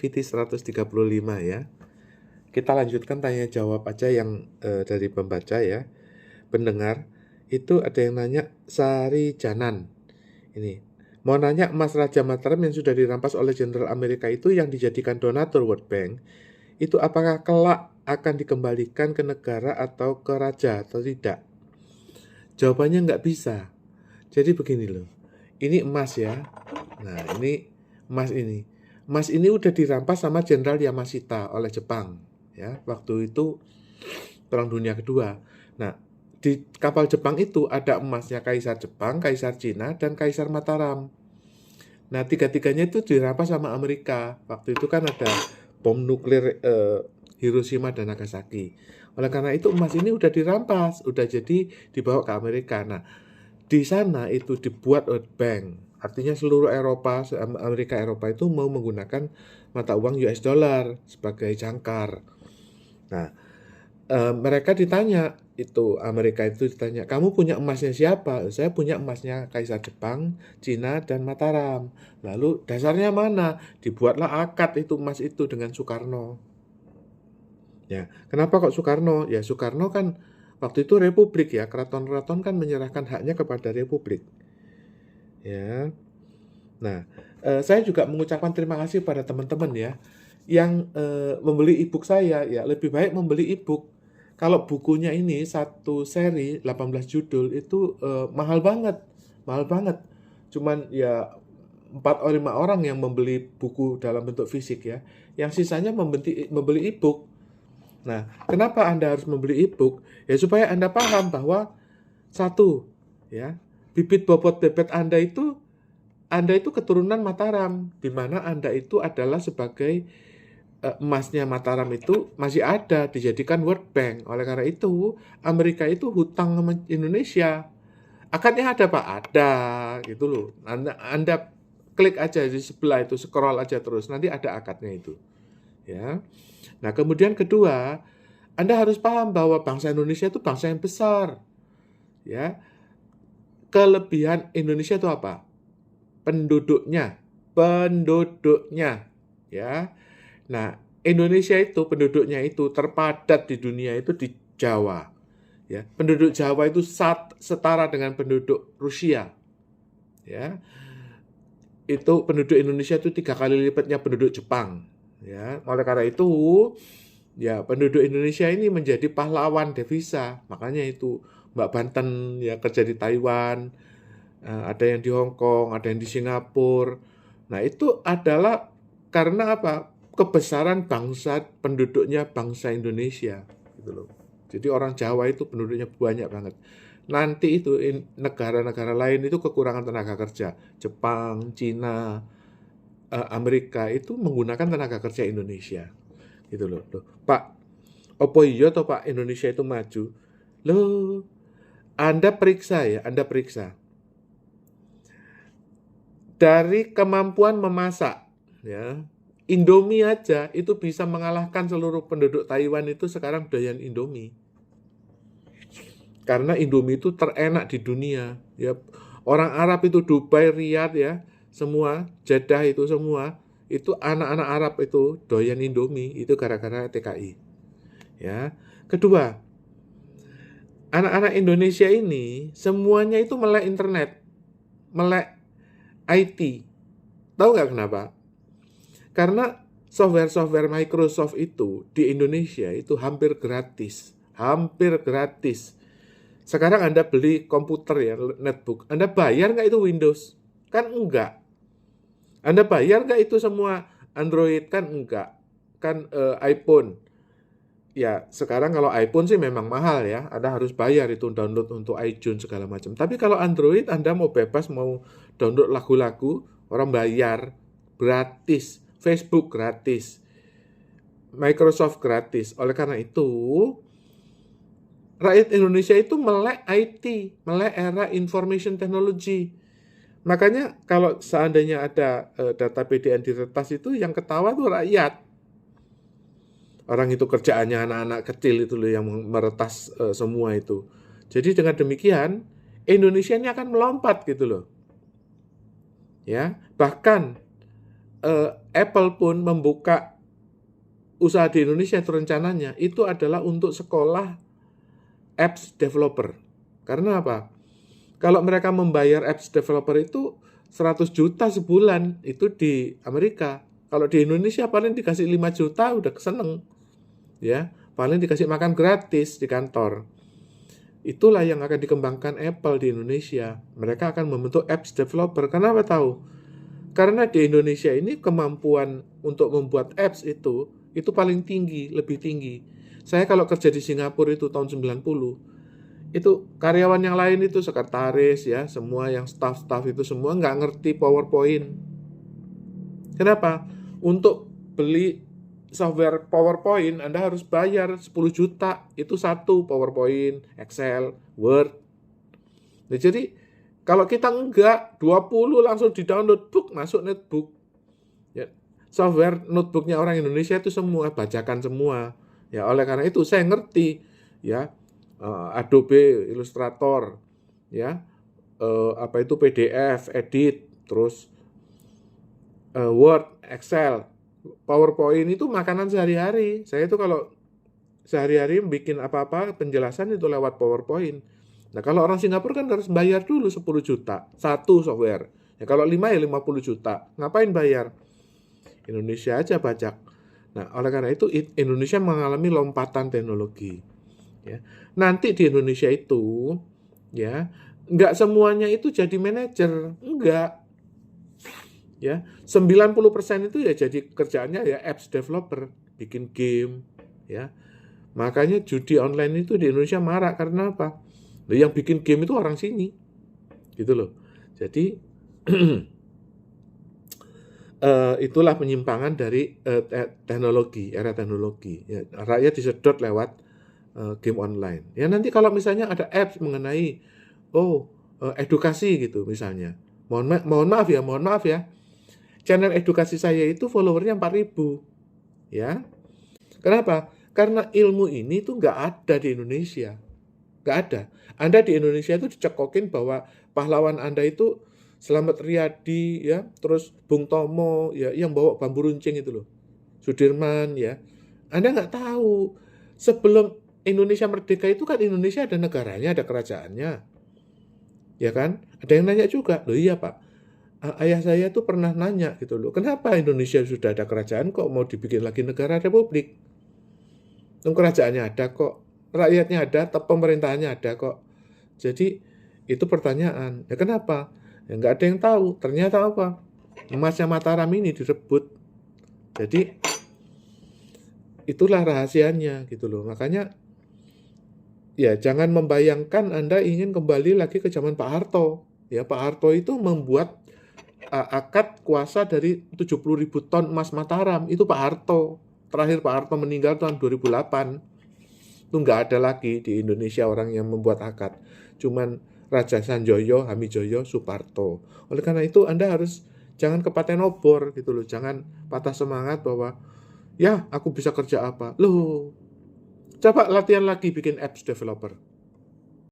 VT135 ya. Kita lanjutkan tanya jawab aja yang dari pembaca ya. Pendengar, itu ada yang nanya Sari Janan. Ini, mau nanya emas Raja Mataram yang sudah dirampas oleh Jenderal Amerika itu yang dijadikan donatur World Bank, itu apakah kelak akan dikembalikan ke negara atau ke raja atau tidak? Jawabannya nggak bisa. Jadi begini loh, ini emas ya. Nah ini emas ini. Emas ini udah dirampas sama Jenderal Yamashita oleh Jepang. Ya, waktu itu Perang Dunia Kedua. Nah, di kapal Jepang itu ada emasnya Kaisar Jepang, Kaisar Cina, dan Kaisar Mataram. Nah, tiga-tiganya itu dirampas sama Amerika. Waktu itu kan ada bom nuklir Hiroshima dan Nagasaki. Oleh karena itu emas ini udah dirampas, udah jadi dibawa ke Amerika. Nah, di sana itu dibuat World Bank. Artinya seluruh Eropa, Amerika Eropa itu mau menggunakan mata uang US dollar sebagai jangkar. Nah, mereka ditanya, itu Amerika itu ditanya, kamu punya emasnya siapa? Saya punya emasnya Kaisar Jepang, Cina, dan Mataram. Lalu dasarnya mana? Dibuatlah akad itu emas itu dengan Soekarno. Ya, kenapa kok Soekarno? Ya Soekarno kan waktu itu republik ya, keraton-keraton kan menyerahkan haknya kepada republik. Ya, nah saya juga mengucapkan terima kasih pada teman-teman ya yang membeli e-book saya. Ya lebih baik membeli e-book. Kalau bukunya ini satu seri 18 judul itu mahal banget, mahal banget. Cuman ya 4 atau 5 orang yang membeli buku dalam bentuk fisik ya. Yang sisanya membeli e-book. Nah, kenapa Anda harus membeli e-book? Ya supaya Anda paham bahwa satu, ya, bibit bobot bebet Anda itu keturunan Mataram, di mana Anda itu adalah sebagai emasnya Mataram itu masih ada, dijadikan World Bank. Oleh karena itu, Amerika itu hutang sama Indonesia. Akadnya ada Pak? Ada, gitu loh. Anda klik aja di sebelah itu, scroll aja terus, nanti ada akadnya itu. Ya. Nah, kemudian kedua, Anda harus paham bahwa bangsa Indonesia itu bangsa yang besar. Ya. Kelebihan Indonesia itu apa? Penduduknya, ya. Nah, Indonesia itu penduduknya itu terpadat di dunia itu di Jawa. Ya, penduduk Jawa itu setara dengan penduduk Rusia. Ya. Itu penduduk Indonesia itu 3 kali lipatnya penduduk Jepang. Ya, oleh karena itu ya penduduk Indonesia ini menjadi pahlawan devisa. Makanya itu Mbak Banten ya kerja di Taiwan, ada yang di Hong Kong, ada yang di Singapura. Nah, itu adalah karena apa? Kebesaran bangsa penduduknya bangsa Indonesia gitu loh. Jadi orang Jawa itu penduduknya banyak banget. Nanti itu negara-negara lain itu kekurangan tenaga kerja. Jepang, Cina, Amerika itu menggunakan tenaga kerja Indonesia. Gitu loh. Pak, opo iya toh Pak Indonesia itu maju? Loh, Anda periksa ya, Anda periksa. Dari kemampuan memasak, ya, Indomie aja itu bisa mengalahkan seluruh penduduk Taiwan itu sekarang doyan Indomie. Karena Indomie itu terenak di dunia, ya. Orang Arab itu Dubai, Riyadh ya, semua, Jeddah itu semua, itu anak-anak Arab itu doyan Indomie itu gara-gara TKI. Ya. Kedua, anak-anak Indonesia ini semuanya itu melek internet, melek IT. Tahu nggak kenapa? Karena software-software Microsoft itu di Indonesia itu hampir gratis. Hampir gratis. Sekarang Anda beli komputer ya, netbook. Anda bayar nggak itu Windows? Kan enggak. Anda bayar nggak itu semua Android? Kan enggak. Kan iPhone. Ya, sekarang kalau iPhone sih memang mahal ya. Anda harus bayar itu download untuk iTunes segala macam. Tapi kalau Android Anda mau bebas, mau download lagu-lagu, orang bayar gratis. Facebook gratis. Microsoft gratis. Oleh karena itu, rakyat Indonesia itu melek IT, melek era information technology. Makanya kalau seandainya ada data PDN diretas itu yang ketawa tuh rakyat. Orang itu kerjaannya anak-anak kecil itu loh yang meretas semua itu. Jadi dengan demikian Indonesia ini akan melompat gitu loh. Ya, bahkan Apple pun membuka usaha di Indonesia itu rencananya itu adalah untuk sekolah apps developer. Karena apa? Kalau mereka membayar apps developer itu 100 juta sebulan itu di Amerika. Kalau di Indonesia paling dikasih 5 juta udah seneng. Ya, paling dikasih makan gratis di kantor. Itulah yang akan dikembangkan Apple di Indonesia. Mereka akan membentuk apps developer. Kenapa tahu? Karena di Indonesia ini kemampuan untuk membuat apps itu paling tinggi, lebih tinggi. Saya kalau kerja di Singapura itu tahun 90, itu karyawan yang lain itu sekretaris ya, semua yang staff-staff itu semua nggak ngerti PowerPoint. Kenapa? Untuk beli software PowerPoint Anda harus bayar 10 juta, itu satu PowerPoint, Excel, Word. Nah, jadi kalau kita enggak, 20 langsung di-download, masuk netbook. Ya, software notebooknya orang Indonesia itu semua, bajakan semua. Ya, oleh karena itu saya ngerti ya, Adobe Illustrator, ya, apa itu PDF, edit, terus Word, Excel, PowerPoint itu makanan sehari-hari. Saya itu kalau sehari-hari bikin apa-apa penjelasan itu lewat PowerPoint. Nah, kalau orang Singapura kan harus bayar dulu 10 juta satu software. Ya, kalau 5 ya 50 juta. Ngapain bayar? Indonesia aja pajak. Nah, oleh karena itu Indonesia mengalami lompatan teknologi. Ya. Nanti di Indonesia itu ya, nggak semuanya itu jadi manajer, enggak. Ya, 90% itu ya jadi kerjaannya ya apps developer, bikin game, ya. Makanya judi online itu di Indonesia marak karena apa? Yang bikin game itu orang sini, gitu loh. Jadi itulah penyimpangan dari teknologi, era teknologi. Ya, rakyat disedot lewat game online. Ya nanti kalau misalnya ada apps mengenai edukasi gitu misalnya. Mohon maaf ya. Channel edukasi saya itu followernya 4.000. Ya. Kenapa? Karena ilmu ini tuh nggak ada di Indonesia. Nggak ada. Anda di Indonesia itu dicekokin bahwa pahlawan Anda itu Slamet Riyadi, ya, terus Bung Tomo, ya, yang bawa bambu runcing itu loh. Sudirman, ya. Anda nggak tahu. Sebelum Indonesia merdeka itu kan Indonesia ada negaranya, ada kerajaannya. Ya kan? Ada yang nanya juga, loh iya Pak. Ayah saya tuh pernah nanya gitu loh, kenapa Indonesia sudah ada kerajaan kok mau dibikin lagi negara republik? Kerajaannya ada kok, rakyatnya ada, pemerintahannya ada kok. Jadi itu pertanyaan. Ya kenapa? Ya nggak ada yang tahu. Ternyata apa? Emasnya Mataram ini direbut. Jadi itulah rahasianya gitu loh. Makanya ya jangan membayangkan Anda ingin kembali lagi ke zaman Pak Harto. Ya Pak Harto itu membuat akad kuasa dari 70.000 ton emas Mataram. Itu Pak Harto. Terakhir Pak Harto meninggal tahun 2008. Itu nggak ada lagi di Indonesia orang yang membuat akad. Cuman Raja Sanjoyo, Hamijoyo, Suparto. Oleh karena itu Anda harus jangan kepaten obor gitu loh. Jangan patah semangat bahwa ya aku bisa kerja apa. Loh, coba latihan lagi bikin apps developer.